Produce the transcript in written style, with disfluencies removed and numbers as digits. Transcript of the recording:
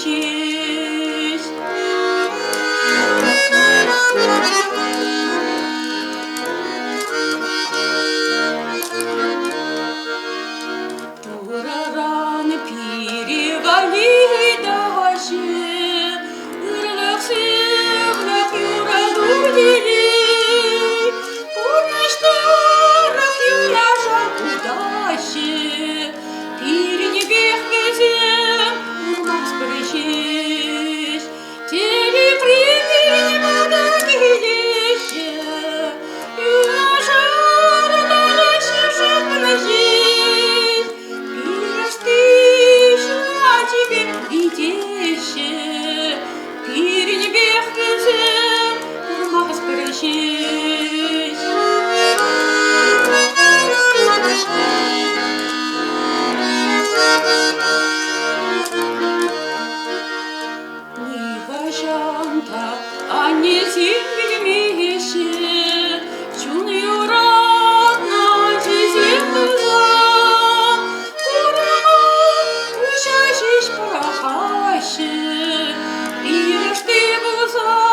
честь. Ураган перевали дожди, рынок севлях юраду делей, помнишь старых юношей удачи, перенебег везем, урмак спрячись, телепривени подогилище, юношар далече жадная жизнь, пиростыш на тебе идеще, перенебег везем, урмак спрячись. Anne sevgilmişi, Junior adına çizim kızan, Kurama uşaşış parahaşı, bir işte buza.